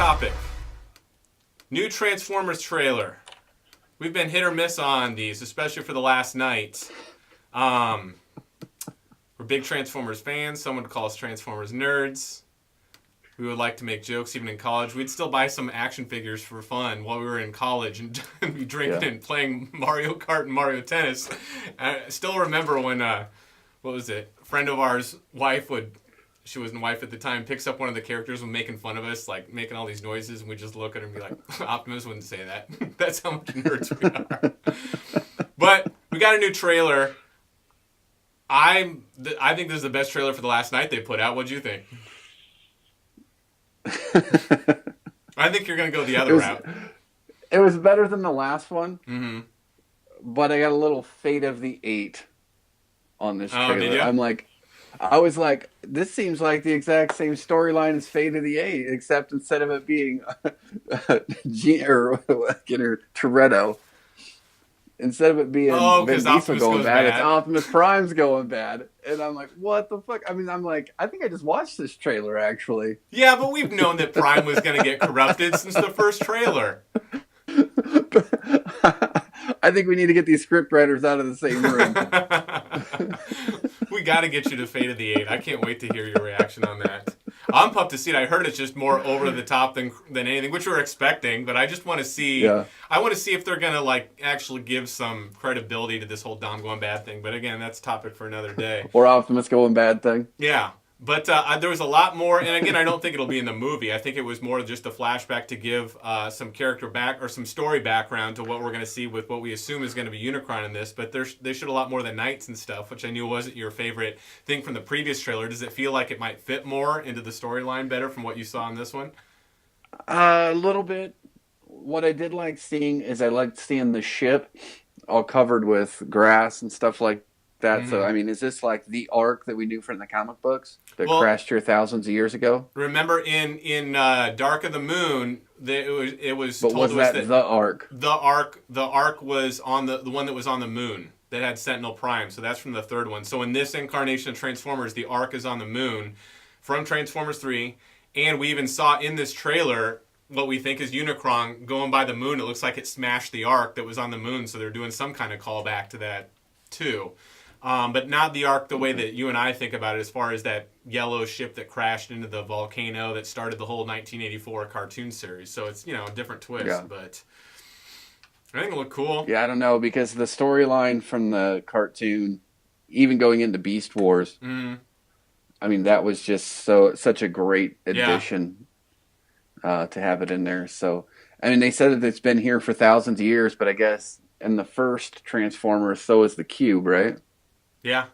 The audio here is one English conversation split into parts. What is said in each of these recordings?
topic. New Transformers trailer. We've been hit or miss on these, especially for the last night. We're big Transformers fans. Some would call us Transformers nerds. We would like to make jokes even in college. We'd still buy some action figures for fun while we were in college and be drinking and playing Mario Kart and Mario Tennis. I still remember when, what was it? A friend of ours' wife she wasn't a wife at the time, picks up one of the characters and making fun of us, like making all these noises, and we just look at her and be like, Optimus wouldn't say that. That's how much nerds we are. But we got a new trailer. I think this is the best trailer for the last night they put out. What'd you think? I think you're going to go the other route. It was better than the last one, Mm-hmm. but I got a little Fate of the 8 on this trailer. Oh, did you? I was like, this seems like the exact same storyline as Fate of the 8, except instead of it being Toretto, instead of it being Vin Diesel going bad, it's Optimus Prime's going bad. And I'm like, what the fuck? I mean, I think I just watched this trailer, actually. Yeah, but we've known that Prime was going to get corrupted since the first trailer. I think we need to get these script writers out of the same room. We got to get you to Fate of the 8. I can't wait to hear your reaction on that. I'm pumped to see it. I heard it's just more over the top than anything, which we're expecting. But I just want to see. Yeah. I want to see if they're gonna actually give some credibility to this whole Dom going bad thing. But again, that's a topic for another day. Or Optimus going bad thing. Yeah. But there was a lot more, and again, I don't think it'll be in the movie. I think it was more just a flashback to give some character back or some story background to what we're going to see with what we assume is going to be Unicron in this. But they showed a lot more than knights and stuff, which I knew wasn't your favorite thing from the previous trailer. Does it feel like it might fit more into the storyline better from what you saw in this one? A little bit. What I did like seeing is I liked seeing the ship all covered with grass and stuff like that. Mm-hmm. So, I mean, is this like the Ark that we knew from the comic books that crashed here thousands of years ago? Remember in Dark of the Moon, it was but told was that the Ark? The Ark was on the one that was on the moon that had Sentinel Prime. So that's from the third one. So in this incarnation of Transformers, the Ark is on the moon from Transformers 3. And we even saw in this trailer what we think is Unicron going by the moon. It looks like it smashed the Ark that was on the moon. So they're doing some kind of callback to that too. But not the Ark the way that you and I think about it, as far as that yellow ship that crashed into the volcano that started the whole 1984 cartoon series. So it's, a different twist, but I think it looked cool. Yeah, I don't know, because the storyline from the cartoon, even going into Beast Wars, I mean, that was just such a great addition to have it in there. So, I mean, they said that it's been here for thousands of years, but I guess in the first Transformers, so is the Cube, right? Yeah.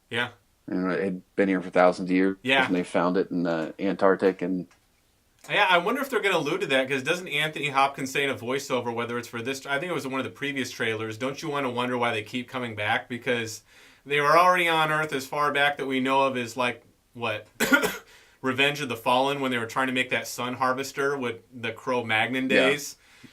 Yeah. And it had been here for thousands of years. Yeah. And they found it in the Antarctic. And yeah, I wonder if they're going to allude to that, because doesn't Anthony Hopkins say in a voiceover, whether it's for this, I think it was one of the previous trailers, don't you want to wonder why they keep coming back? Because they were already on Earth as far back that we know of as Revenge of the Fallen, when they were trying to make that sun harvester with the Cro-Magnon days. Yeah.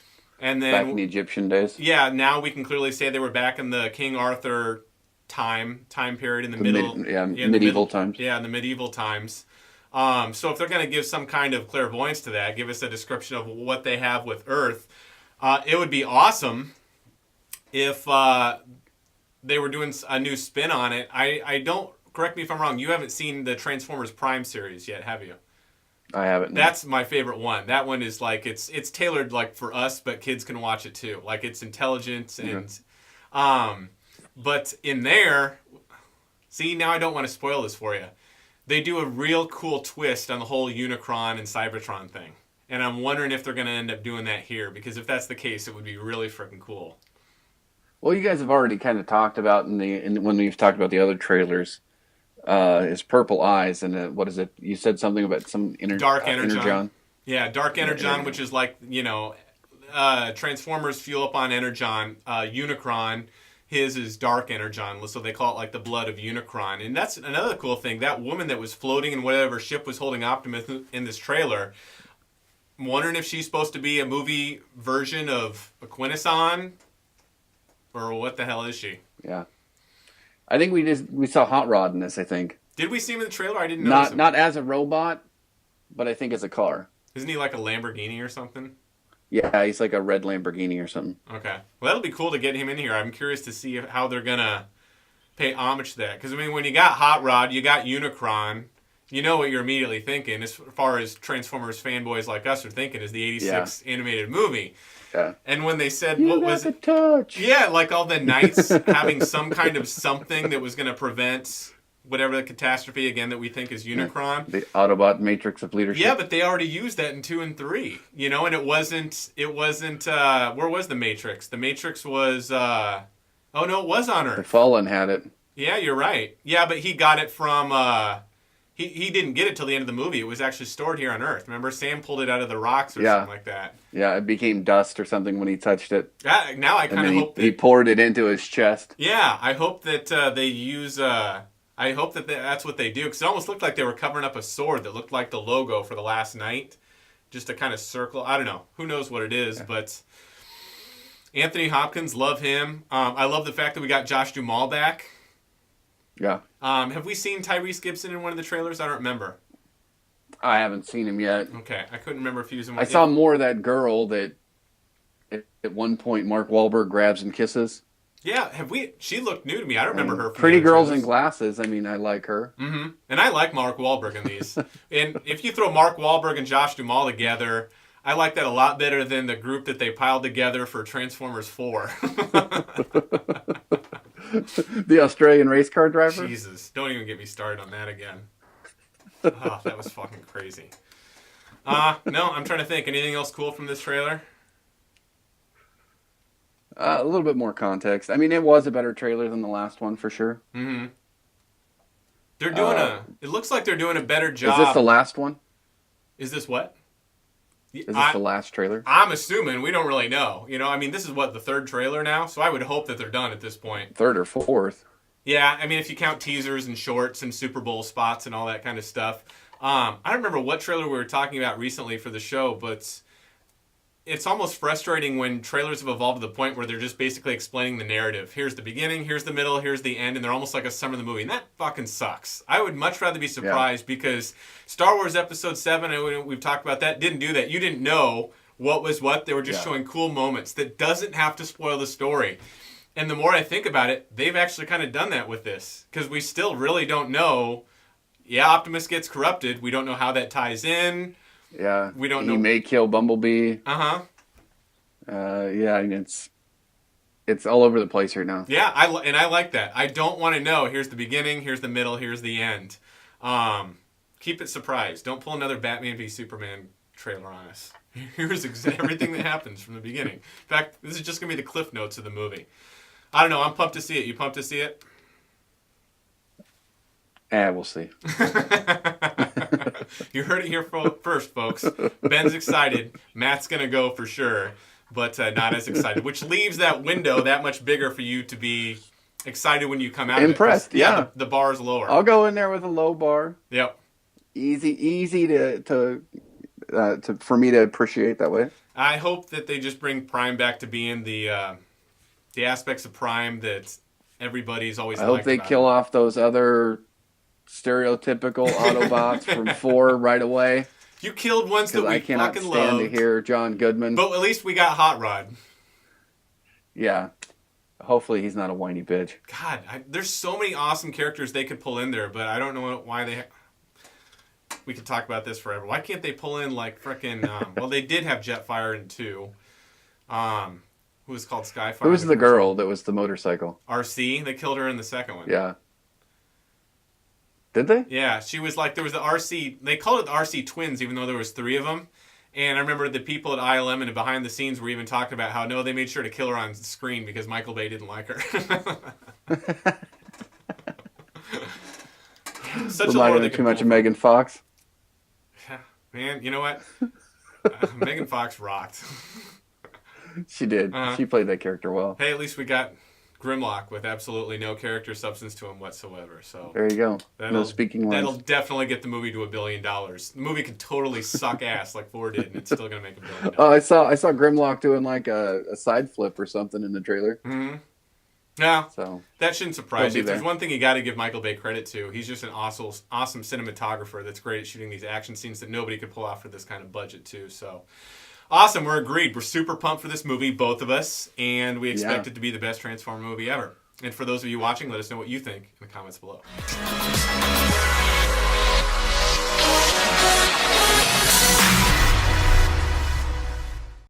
And then back in the Egyptian days. Yeah, now we can clearly say they were back in the King Arthur time period in the middle. Medieval times. Yeah, in the medieval times. So if they're going to give some kind of clairvoyance to that, give us a description of what they have with Earth, it would be awesome if they were doing a new spin on it. I don't, correct me if I'm wrong, you haven't seen the Transformers Prime series yet, have you? I haven't. No. That's my favorite one. That one is it's tailored for us, but kids can watch it too. It's intelligent and but in there, see, now I don't want to spoil this for you. They do a real cool twist on the whole Unicron and Cybertron thing. And I'm wondering if they're going to end up doing that here, because if that's the case, it would be really freaking cool. Well, you guys have already kind of talked about when we've talked about the other trailers, his purple eyes, and what is it? You said something about some Dark Energon. Yeah, Dark Energon, which is Transformers fuel up on Energon. Unicron, his is Dark Energon, so they call it the blood of Unicron. And that's another cool thing. That woman that was floating in whatever ship was holding Optimus in this trailer, I'm wondering if she's supposed to be a movie version of Quintesson, or what the hell is she? Yeah. I think we saw Hot Rod in this, I think. Did we see him in the trailer? I didn't know. Not as a robot, but I think as a car. Isn't he like a Lamborghini or something? Yeah, he's like a red Lamborghini or something. Okay. Well, that'll be cool to get him in here. I'm curious to see how they're gonna pay homage to that. Because I mean, when you got Hot Rod, you got Unicron. You know what you're immediately thinking, as far as Transformers fanboys like us are thinking, is the '86 animated movie. Yeah. And when they said, You what got was the it? touch. Yeah, like all the knights having some kind of something that was going to prevent whatever the catastrophe again that we think is Unicron. The Autobot matrix of leadership. Yeah, but they already used that in 2 and 3, you know, and it wasn't, where was the Matrix? The Matrix was, oh no, it was on The Earth. Fallen had it. Yeah, you're right. Yeah, but he got it from, he didn't get it till the end of the movie. It was actually stored here on Earth. Remember, Sam pulled it out of the rocks or something like that. Yeah, it became dust or something when he touched it. Now I kind of hope that... he poured it into his chest. Yeah, I hope that they use... I hope that that's what they do, because it almost looked like they were covering up a sword that looked like the logo for The Last Knight. Just a kind of circle. I don't know. Who knows what it is, but... Anthony Hopkins, love him. I love the fact that we got Josh Duhamel back. Yeah. Have we seen Tyrese Gibson in one of the trailers? I don't remember. I haven't seen him yet. Okay, I couldn't remember if he was in one. I saw more of that girl that at one point Mark Wahlberg grabs and kisses. Yeah, she looked new to me. I don't remember her. From Pretty the other Girls trailers. in Glasses. I mean, I like her. Mm-hmm. And I like Mark Wahlberg in these. And if you throw Mark Wahlberg and Josh Duhamel together, I like that a lot better than the group that they piled together for Transformers 4. The Australian race car driver? Jesus, don't even get me started on that again. Oh, that was fucking crazy. No, I'm trying to think. Anything else cool from this trailer? A little bit more context. I mean, it was a better trailer than the last one for sure. Mm-hmm. They're doing it looks like they're doing a better job. Is this the last one? Is this what? Is this the last trailer? I'm assuming. We don't really know. You know, I mean, this is what, the 3rd trailer now? So I would hope that they're done at this point. 3rd or 4th. Yeah, I mean, if you count teasers and shorts and Super Bowl spots and all that kind of stuff. I don't remember what trailer we were talking about recently for the show, but it's almost frustrating when trailers have evolved to the point where they're just basically explaining the narrative. Here's the beginning, here's the middle, here's the end, and they're almost like a summary of the movie. And that fucking sucks. I would much rather be surprised because Star Wars Episode 7, and we've talked about that, didn't do that. You didn't know what was what. They were just showing cool moments that doesn't have to spoil the story. And the more I think about it, they've actually kind of done that with this. Because we still really don't know. Yeah, Optimus gets corrupted. We don't know how that ties in. Yeah. We don't know. He may kill Bumblebee. Uh-huh. Yeah, and it's all over the place right now. Yeah, I like that. I don't want to know. Here's the beginning, here's the middle, here's the end. Keep it surprised. Don't pull another Batman v Superman trailer on us. Here's everything that happens from the beginning. In fact, this is just going to be the cliff notes of the movie. I don't know. I'm pumped to see it. You pumped to see it? We'll see. You heard it here first, folks. Ben's excited. Matt's going to go for sure, but not as excited, which leaves that window that much bigger for you to be excited when you come out. Impressed, of it. Yeah. The bar is lower. I'll go in there with a low bar. Yep. Easy to for me to appreciate that way. I hope that they just bring Prime back to being the aspects of Prime that everybody's always liked. I hope they kill off those other stereotypical Autobots from 4 right away. You killed ones that we I cannot fucking stand loved. to hear John Goodman. But at least we got Hot Rod. Yeah. Hopefully he's not a whiny bitch. God, there's so many awesome characters they could pull in there, but I don't know why they... We could talk about this forever. Why can't they pull in like frickin'... well, they did have Jetfire in 2. Who was called Skyfire. Who was the girl that was the motorcycle? RC. They killed her in the second one. Yeah. Did they? Yeah, she was like... There was the RC... They called it the RC twins, even though there was 3 of them. And I remember the people at ILM and behind the scenes were even talking about how, no, they made sure to kill her on screen because Michael Bay didn't like her. Such a lore they too much of Megan Fox. Man, you know what? Megan Fox rocked. She did. She played that character well. Hey, at least we got Grimlock with absolutely no character substance to him whatsoever. So there you go. No speaking lines. That'll definitely get the movie to $1 billion. The movie could totally suck ass like 4 did, and it's still gonna make $1 billion. Oh, I saw Grimlock doing like a side flip or something in the trailer. Mm-hmm. Yeah, So that shouldn't surprise He'll you. be If there's there. one thing you got to give Michael Bay credit to, he's just an awesome cinematographer that's great at shooting these action scenes that nobody could pull off for this kind of budget too. So awesome, we're agreed. We're super pumped for this movie, both of us, and we expect Yeah. it to be the best Transformer movie ever. And for those of you watching, let us know what you think in the comments below.